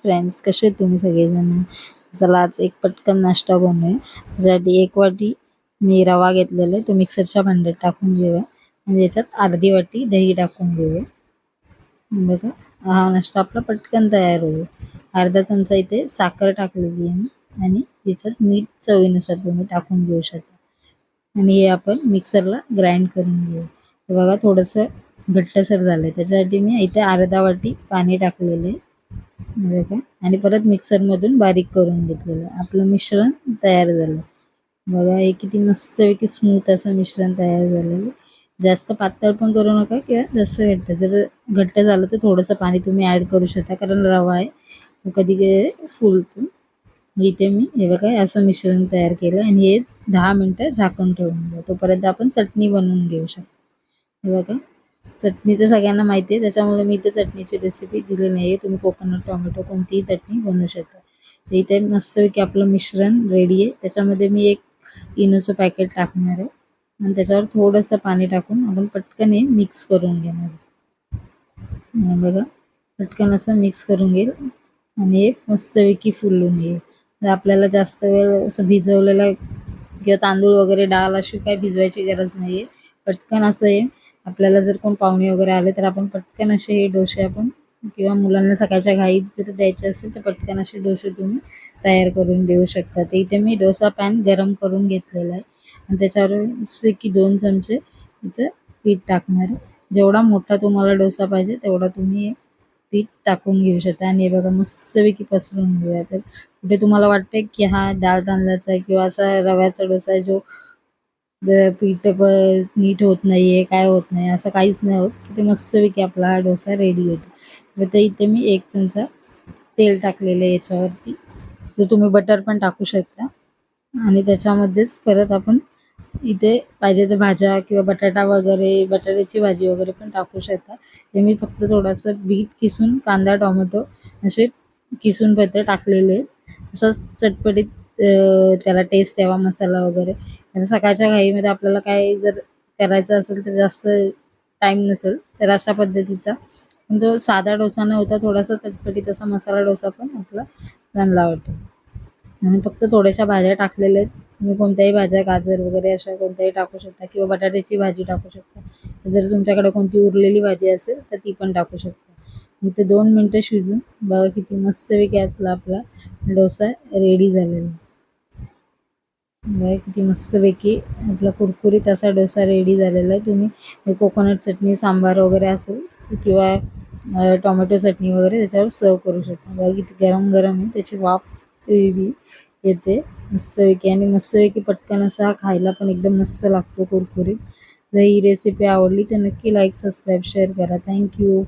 Friends, कसे आहेत तुम्ही सगळेजण? चला आज एक पटकन नाश्ता बनवूया. त्यासाठी 1 वाटी मी रवा घेतलेला आहे, तो मिक्सरच्या भांड्यात टाकून घेऊया आणि याच्यात अर्धी वाटी दही टाकून घेऊया. बघा, हा नाश्ता आपला पटकन तयार होईल. अर्धा चमचा इथे साखर टाकलेली आहे मी आणि याच्यात मीठ चवीनुसार तुम्ही टाकून घेऊ शकता आणि हे आपण मिक्सरला ग्राइंड करून घेऊ. तर बघा, थोडंसं घट्टसर झालंय, त्याच्यासाठी मी इथे अर्धा वाटी पाणी टाकलेलं आहे. बघा, आणि परत मिक्सरमधून बारीक करून घेतलेलं आपलं मिश्रण तयार झालं. बघा, हे किती मस्तपैकी स्मूथ असं मिश्रण तयार झालेलं. जास्त पातळ पण करू नका किंवा जास्त घट्ट. जर घट्ट झालं तर थोडंसं पाणी तुम्ही ॲड करू शकता, कारण रवा आहे तो कधी फुलतो. इथे मी हे बघा असं मिश्रण तयार केलं आणि हे 10 मिनटं झाकून ठेवून द्या. तोपर्यंत आपण चटणी बनवून घेऊ शकतो. हे बघा, चटणी तर सगळ्यांना माहिती आहे, त्याच्यामुळे मी इथे चटणीची रेसिपी दिली नाही आहे. तुम्ही कोकोनट टोमॅटो कोणतीही चटणी बनवू शकता. तर इथे मस्तपैकी आपलं मिश्रण रेडी आहे. त्याच्यामध्ये मी एक इनोचं पॅकेट टाकणार आहे आणि त्याच्यावर थोडंसं पाणी टाकून आपण पटकन हे मिक्स करून घेणार आहे. बघा, पटकन असं मिक्स करून घेईल आणि हे मस्तपैकी फुलून येईल. जर आपल्याला जास्त वेळ असं भिजवलेलं किंवा तांदूळ वगैरे डाळ अशी काही भिजवायची गरज नाही आहे. पटकन असं हे आपल्याला जर कोण पाहुणे वगैरे आले तर आपण पटकन असे हे डोसे आपण किंवा मुलांना सकाळच्या घाईत जर द्यायचे असेल तर पटकन असे डोसे तुम्ही तयार करून देऊ शकता. तर इथे मी डोसा पॅन गरम करून घेतलेला आहे आणि त्याच्यावर जसे की 2 चमचे त्याचं पीठ टाकणार आहे. जेवढा मोठा तुम्हाला डोसा पाहिजे तेवढा तुम्ही पीठ टाकून घेऊ शकता आणि हे बघा मस्तपैकी पसरून घेऊया. तर कुठे तुम्हाला वाटतंय की हा डाळ तांदळाचा किंवा असा रव्याचा डोसा आहे जो पीठ नीट होत नाहीये, काय होत नाही, असं काहीच नाही होत. की ते मस्तपैकी आपला हा डोसा रेडी होतो. तर इथे मी 1 चमचा तेल टाकलेलं आहे याच्यावरती. तर तुम्ही बटर पण टाकू शकता आणि त्याच्यामध्येच परत आपण इथे पाहिजे तर भाज्या किंवा बटाटा वगैरे, बटाट्याची भाजी वगैरे पण टाकू शकता. हे मी फक्त थोडंसं बीट किसून, कांदा टोमॅटो असे किसून पत्र टाकलेले आहेत. असंच चटपटीत त्याला टेस्ट यावा, मसाला वगैरे. आणि सकाळच्या घाईमध्ये आपल्याला काय जर करायचं असेल तर जास्त टाईम नसेल तर अशा पद्धतीचा पण तो साधा डोसा न होता थोडासा चटपटीत असा मसाला डोसा पण आपला बनला वाटेल. आणि फक्त थोड्याशा भाज्या टाकलेल्या आहेत. तुम्ही कोणत्याही भाज्या, गाजर वगैरे अशा कोणत्याही टाकू शकता किंवा बटाट्याची भाजी टाकू शकता. जर तुमच्याकडे कोणती उरलेली भाजी असेल तर ती पण टाकू शकता. इथे 2 मिनटं शिजून बघा किती मस्तपैकी असला आपला डोसा रेडी झालेला आहे. बघा किती मस्तपैकी आपला कुरकुरीत असा डोसा रेडी झालेला आहे. तुम्ही कोकोनट चटणी, सांबार वगैरे असेल किंवा टोमॅटो चटणी वगैरे त्याच्यावर सर्व करू शकता. बघा किती गरम गरम आहे, त्याची वाफ येते मस्तपैकी आणि मस्तपैकी पटकन असा खायला पण एकदम मस्त लागतो, कुरकुरीत. जर ही रेसिपी आवडली तर नक्की लाईक, सबस्क्राईब, शेअर करा. थँक्यू.